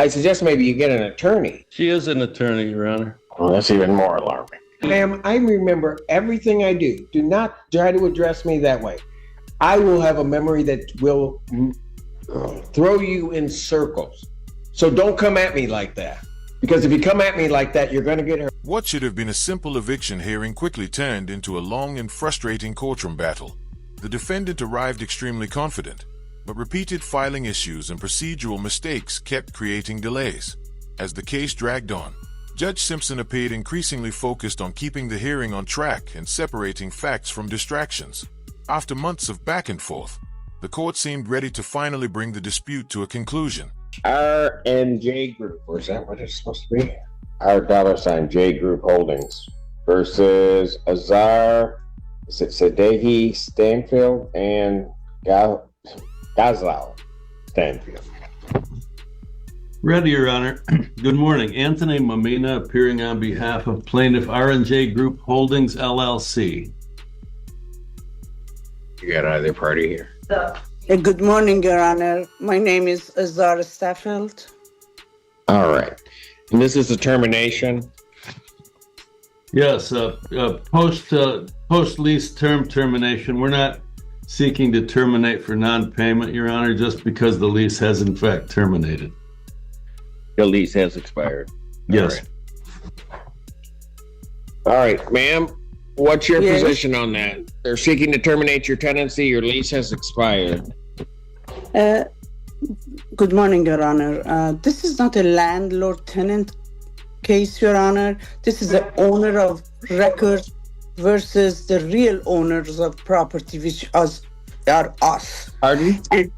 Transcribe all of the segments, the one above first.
I suggest maybe you get an attorney. She is an attorney, Your Honor. Well, that's even more alarming. Ma'am, I remember everything I do. Do not try to address me that way. I will have a memory that will throw you in circles. So don't come at me like that. Because if you come at me like that, you're going to get hurt. What should have been a simple eviction hearing quickly turned into a long and frustrating courtroom battle. The defendant arrived extremely confident, but repeated filing issues and procedural mistakes kept creating delays. As the case dragged on, Judge Simpson appeared increasingly focused on keeping the hearing on track and separating facts from distractions. After months of back and forth, the court seemed ready to finally bring the dispute to a conclusion. RNJ Group, or is that what it's supposed to be? $J Group Holdings versus Azar, Sadehi Stanfield, and Gazal Stanfield. Ready, Your Honor. Good morning. Anthony Mamina appearing on behalf of plaintiff RNJ Group Holdings, LLC. You got either party here? Good morning, Your Honor. My name is Azar Stafford. All right. And this is a termination? Yes, post-lease term termination. We're not seeking to terminate for non-payment, Your Honor, just because the lease has in fact terminated. The lease has expired. Yes. All right, ma'am. What's your position on that? They're seeking to terminate your tenancy. Your lease has expired. Good morning, Your Honor. This is not a landlord-tenant case, Your Honor. This is the owner of record versus the real owners of property, which are us. Pardon? And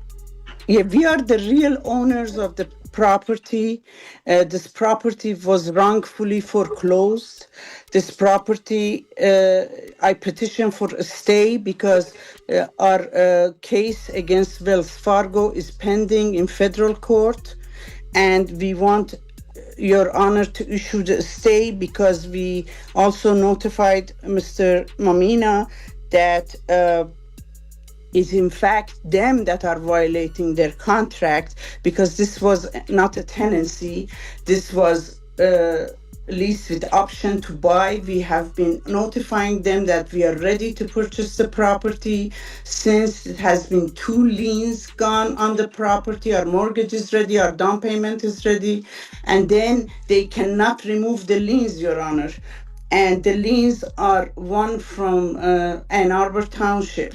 yeah, we are the real owners of the property. This property was wrongfully foreclosed. This property, I petitioned for a stay because our case against Wells Fargo is pending in federal court, and we want Your Honor to issue the stay because we also notified Mr. Mamina that is in fact them that are violating their contract, because this was not a tenancy. This was lease with option to buy. We have been notifying them that we are ready to purchase the property since it has been 2 liens gone on the property. Our mortgage is ready, our down payment is ready, and then they cannot remove the liens, Your Honor. And the liens are one from Ann Arbor Township.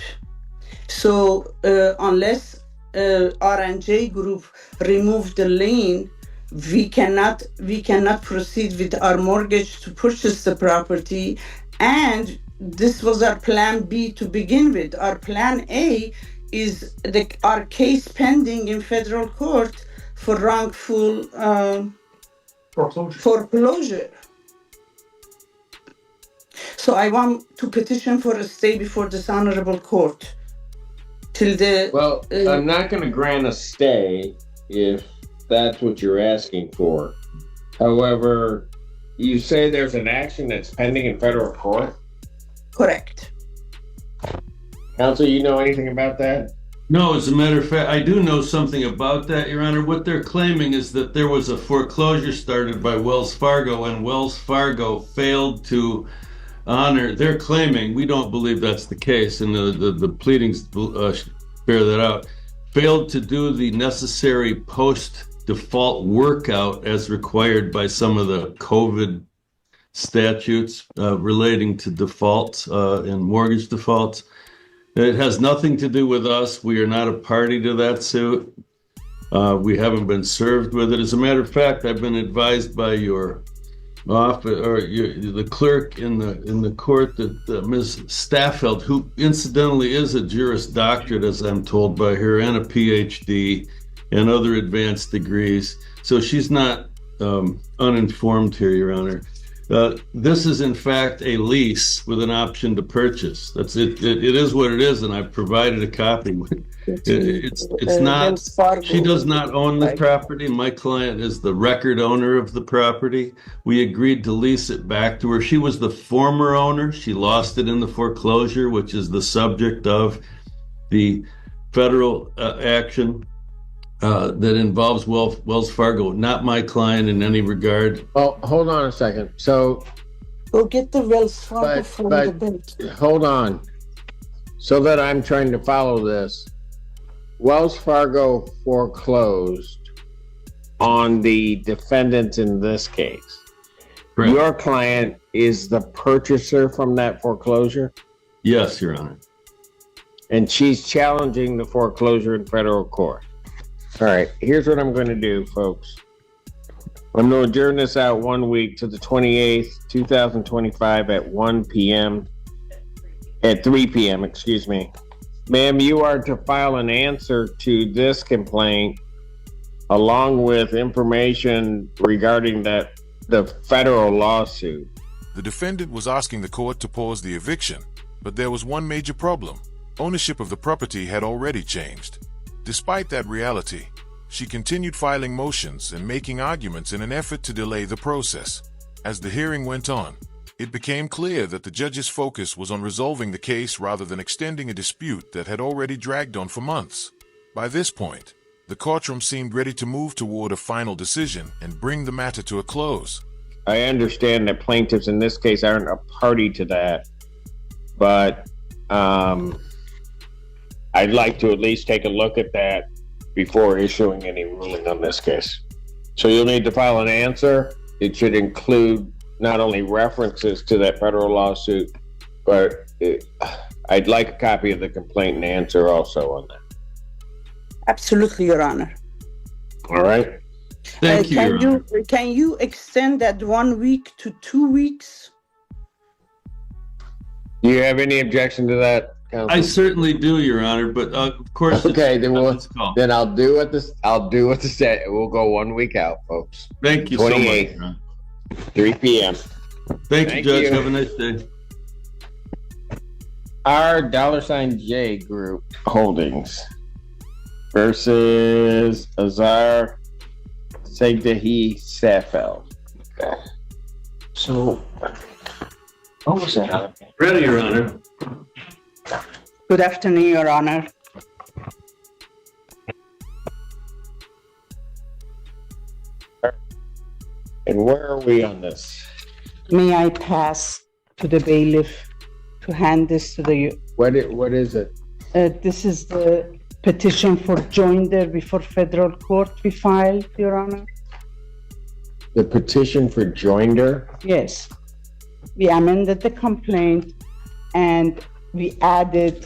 So unless R&J Group remove the lien, we cannot proceed with our mortgage to purchase the property. And this was our plan B to begin with. Our plan A is our case pending in federal court for wrongful foreclosure. So I want to petition for a stay before this honorable court. Well, I'm not going to grant a stay if that's what you're asking for. However, you say there's an action that's pending in federal court? Correct. Counsel, you know anything about that? No, as a matter of fact, I do know something about that, Your Honor. What they're claiming is that there was a foreclosure started by Wells Fargo, and Wells Fargo failed to honor. They're claiming, we don't believe that's the case, and the pleadings bear that out, failed to do the necessary post-default workout as required by some of the COVID statutes relating to defaults and mortgage defaults. It has nothing to do with us. We are not a party to that suit. We haven't been served with it. As a matter of fact, I've been advised by your office, or the clerk in the court, that Ms. Staffeld, who incidentally is a Juris Doctorate, as I'm told by her, and a PhD and other advanced degrees, so she's not uninformed here, Your Honor. This is in fact a lease with an option to purchase. That's it. It is what it is, and I've provided a copy. It's not. She does not own the property. My client is the record owner of the property. We agreed to lease it back to her. She was the former owner. She lost it in the foreclosure, which is the subject of the federal action. that involves Wells Fargo, not my client in any regard. Well, hold on a second. So, Go get the Wells Fargo but, from the but bank. hold on. So that I'm trying to follow this, Wells Fargo foreclosed on the defendants in this case. Correct. Your client is the purchaser from that foreclosure, Yes, Your Honor. and she's challenging the foreclosure in federal court. All right, here's what I'm going to do, folks. I'm going to adjourn this out 1 week to the 28th, 2025 at 1 p.m. At 3 p.m., excuse me. Ma'am, you are to file an answer to this complaint along with information regarding the federal lawsuit. The defendant was asking the court to pause the eviction, but there was one major problem. Ownership of the property had already changed. Despite that reality, she continued filing motions and making arguments in an effort to delay the process. As the hearing went on, it became clear that the judge's focus was on resolving the case rather than extending a dispute that had already dragged on for months. By this point, the courtroom seemed ready to move toward a final decision and bring the matter to a close. I understand that plaintiffs in this case aren't a party to that, but I'd like to at least take a look at that before issuing any ruling on this case. So you'll need to file an answer. It should include not only references to that federal lawsuit, but I'd like a copy of the complaint and answer also on that. Absolutely, Your Honor. All right? Thank you, Your Honor. Can you extend that 1 week to 2 weeks? Do you have any objection to that, counsel? I certainly do, Your Honor, but of course. Okay, then I'll I'll do what the set. We'll go 1 week out, folks. Thank you so much. 28th. Your Honor. 3 p.m. Thank you, Thank Judge. you. Have a nice day. Our $J Group Holdings versus Azar Segdahi Safel. Okay. So, what was that? Ready, Your Honor. Good afternoon, Your Honor. And where are we on this? May I pass to the bailiff to hand this to the... What is it? This is the petition for joinder before federal court we filed, Your Honor. The petition for joinder? Yes. We amended the complaint and we added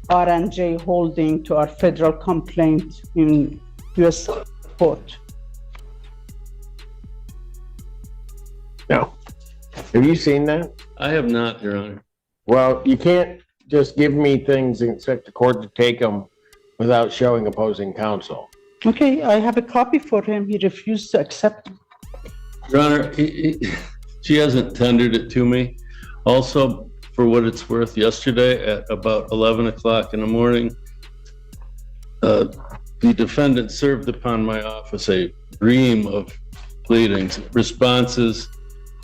R&J Holding to our federal complaint in U.S. court. No. Have you seen that? I have not, Your Honor. Well, you can't just give me things and expect the court to take them without showing opposing counsel. Okay, I have a copy for him. He refused to accept it. Your Honor, she hasn't tendered it to me. Also, for what it's worth, yesterday at about 11 o'clock in the morning, the defendant served upon my office a ream of pleadings, responses,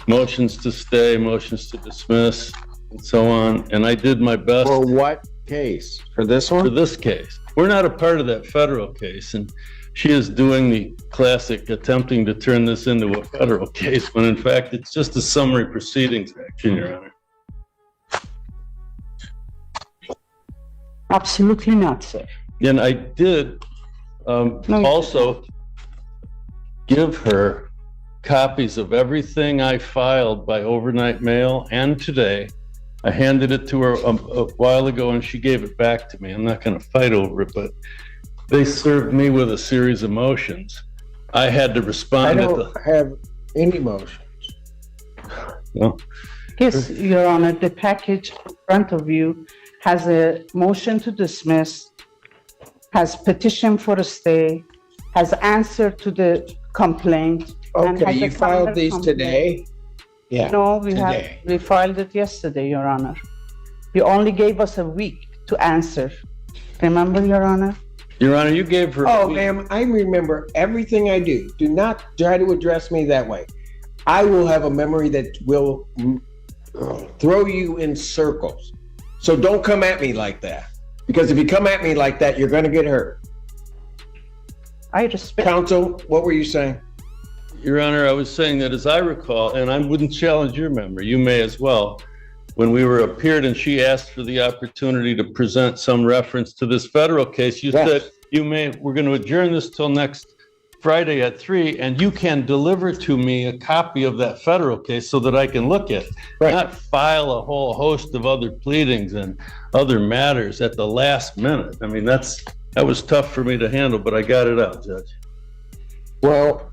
motions to stay, motions to dismiss, and so on. And I did my best. For what case? For this one? For this case. We're not a part of that federal case, and she is doing the classic attempting to turn this into a federal case, when in fact it's just a summary proceedings action, Your Honor. Absolutely not, sir. And I did also give her copies of everything I filed by overnight mail and today. I handed it to her a while ago and she gave it back to me. I'm not going to fight over it, but they served me with a series of motions. I had to respond. I don't have any motions. Well, Yes, Your Honor, the package in front of you has a motion to dismiss, has petition for a stay, has answer to the complaint. and Okay, has a you filed counter these complaint. today? Yeah. No, today. we filed it yesterday, Your Honor. You only gave us a week to answer. Remember, Your Honor? Your Honor, you gave her. Oh, ma'am, I remember everything I do. Do not try to address me that way. I will have a memory that will throw you in circles. So don't come at me like that. Because if you come at me like that, you're going to get hurt. I respect. Counsel, what were you saying? Your Honor, I was saying that as I recall, and I wouldn't challenge your memory, you may as well, when we were appeared and she asked for the opportunity to present some reference to this federal case, you Yes. said, we're going to adjourn this till next Friday at 3, and you can deliver to me a copy of that federal case so that I can look at it, Right. not file a whole host of other pleadings and other matters at the last minute. I mean, that was tough for me to handle, but I got it out, Judge. Well,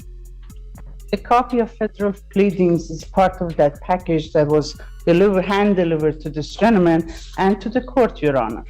A copy of federal pleadings is part of that package that was hand-delivered to this gentleman and to the court, Your Honor.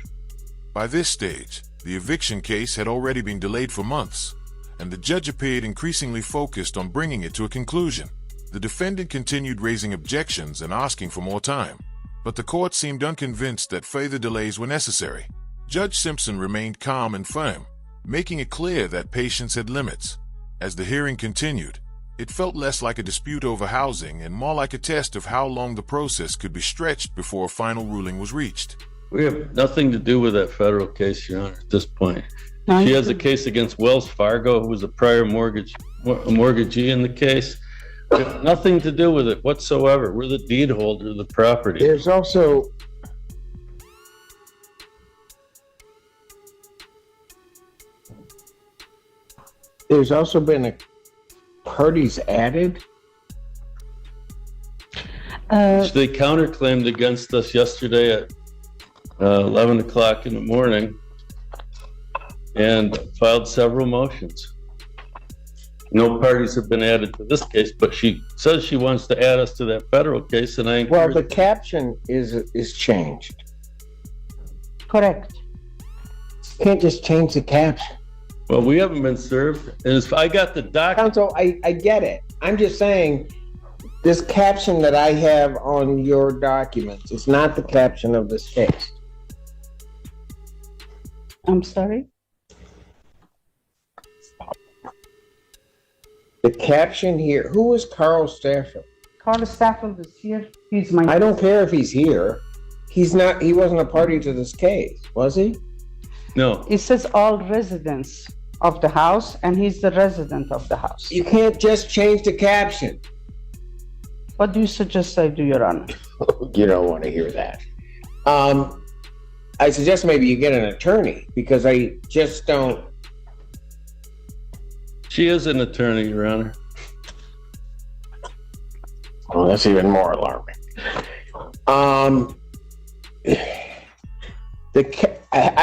By this stage, the eviction case had already been delayed for months, and the judge appeared increasingly focused on bringing it to a conclusion. The defendant continued raising objections and asking for more time, but the court seemed unconvinced that further delays were necessary. Judge Simpson remained calm and firm, making it clear that patience had limits. As the hearing continued, it felt less like a dispute over housing and more like a test of how long the process could be stretched before a final ruling was reached. We have nothing to do with that federal case, Your Honor, at this point. She has a case against Wells Fargo, who was a prior mortgagee in the case. We have nothing to do with it whatsoever. We're the deed holder of the property. there's also been a parties added. They counterclaimed against us yesterday at 11 o'clock in the morning and filed several motions. No parties have been added to this case, but she says she wants to add us to that federal case, and I Well, encourage... the caption is changed. Correct. You can't just change the caption. Well, we haven't been served. And I got the document. Counsel, I get it. I'm just saying, this caption that I have on your documents is not the caption of this case. I'm sorry? The caption here, who is Carl Stafford? Carl Stafford is here. He's my... I don't care if he's here. He wasn't a party to this case, was he? No. It says all residents of the house, and he's the resident of the house. You can't just change the caption. What do you suggest I do, Your Honor? You don't want to hear that. I suggest maybe you get an attorney, because I just don't. She is an attorney, Your Honor. Oh, that's even more alarming. I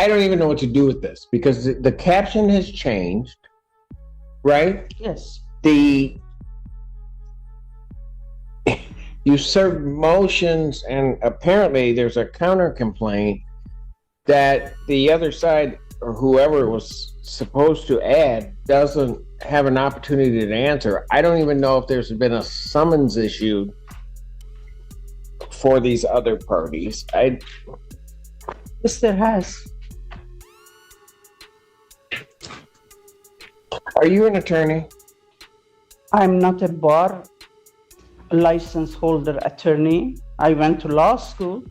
don't even know what to do with this, because the caption has changed, right? Yes. You served motions, and apparently there's a counter complaint that the other side, or whoever was supposed to add, doesn't have an opportunity to answer. I don't even know if there's been a summons issued for these other parties. Yes, there has. Are you an attorney? I'm not a bar license holder attorney. I went to law school.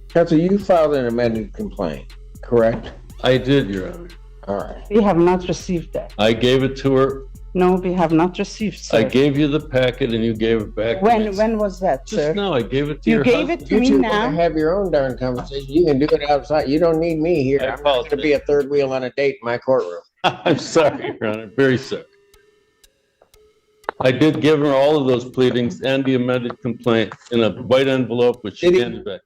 Counsel, you filed an amended complaint, correct? I did, Your Honor. All right. We have not received that. I gave it to her. No, we have not received, sir. I gave you the packet and you gave it back to me. When was that, sir? Just now, I gave it to You your gave husband. it to You me two now. want to have your own darn conversation. You can do it outside. You don't need me here. I I'm not going to be a third wheel on a date in my courtroom. I'm sorry, Your Honor, very sorry. I did give her all of those pleadings and the amended complaint in a white envelope, which she Did he- handed back.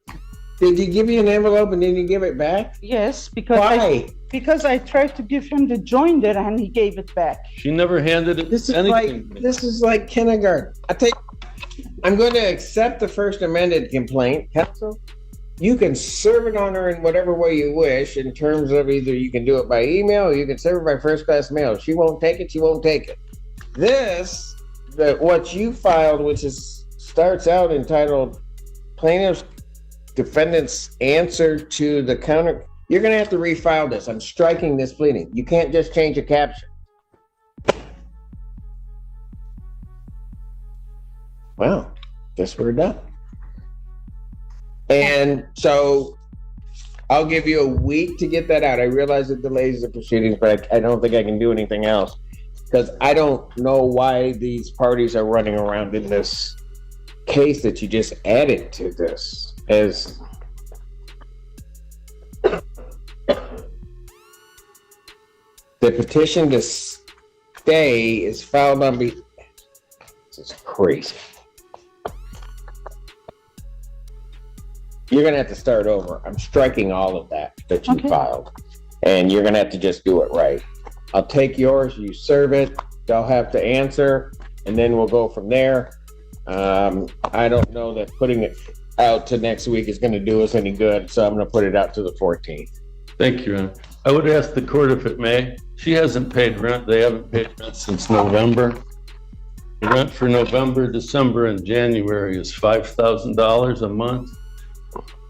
Did he give you an envelope and then you give it back? Yes, because Why? because I tried to give him the joinder and he gave it back. She never handed it This is anything to me. this is like kindergarten. I'm going to accept the first amended complaint, counsel. You can serve it on her in whatever way you wish, in terms of either you can do it by email or you can serve it by first class mail. If she won't take it, she won't take it. What you filed, which starts out entitled Plaintiff's Defendant's Answer to the Counter. You're going to have to refile this. I'm striking this pleading. You can't just change a caption. Well, guess we're done. And so I'll give you a week to get that out. I realize it delays the proceedings, but I don't think I can do anything else because I don't know why these parties are running around in this case that you just added to this as the petition to stay is filed on This is crazy. You're going to have to start over. I'm striking all of that you filed. And you're going to have to just do it right. I'll take yours, you serve it, they'll have to answer, and then we'll go from there. I don't know that putting it out to next week is going to do us any good, so I'm going to put it out to the 14th. Thank you, Ron. I would ask the court if it may. She hasn't paid rent. They haven't paid rent since November. The rent for November, December, and January is $5,000 a month.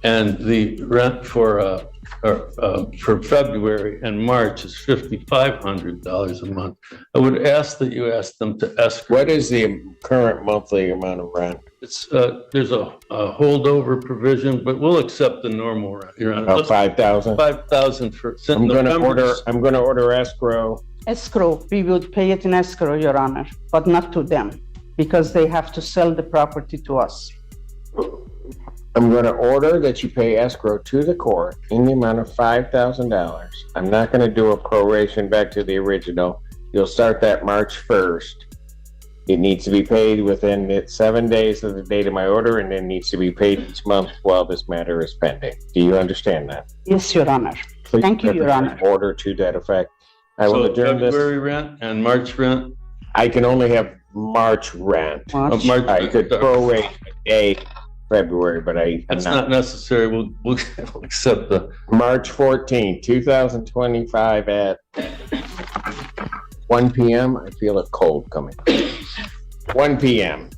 And the rent for February and March is $5,500 a month. I would ask that you ask them to escrow. What is the current monthly amount of rent? It's there's a holdover provision, but we'll accept the normal rent. Your Honor. About 5,000. 5,000 for. I'm going to order escrow. Escrow, we would pay it in escrow, Your Honor, but not to them because they have to sell the property to us. I'm going to order that you pay escrow to the court in the amount of $5,000. I'm not going to do a proration back to the original. You'll start that March 1st. It needs to be paid within 7 days of the date of my order, and then needs to be paid each month while this matter is pending. Do you understand that? Yes, Your Honor. Please Thank you, Your Honor. Order to that effect. I will adjourn this. February rent and March rent? I can only have March rent. March. I could prorate a day February, but It's not necessary. We'll accept the March 14, 2025 at 1 p.m. I feel it cold coming. 1 p.m.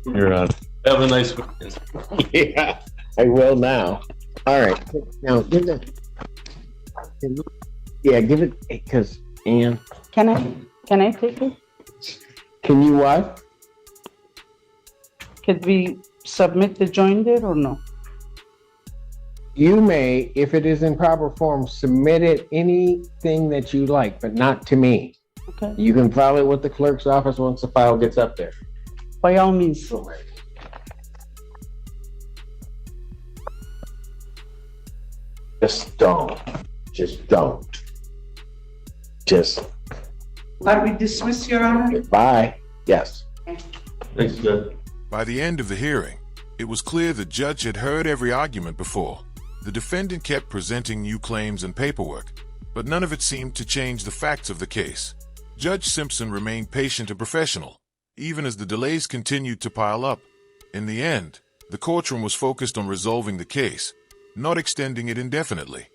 You're on. Have a nice weekend. Yeah, I will now. All right. Now give it. Yeah, give it because Ann. Can I take it? Can you what? Could we submit the joinder or no? You may, if it is in proper form, submit it anything that you like, but not to me. Okay. You can file it with the clerk's office once the file gets up there. By all means. Just don't. Just don't. Just Are we dismissed, Your Honor? bye. Yes. Thanks, Judge. By the end of the hearing, it was clear the judge had heard every argument before. The defendant kept presenting new claims and paperwork, but none of it seemed to change the facts of the case. Judge Simpson remained patient and professional, even as the delays continued to pile up. In the end, the courtroom was focused on resolving the case, not extending it indefinitely.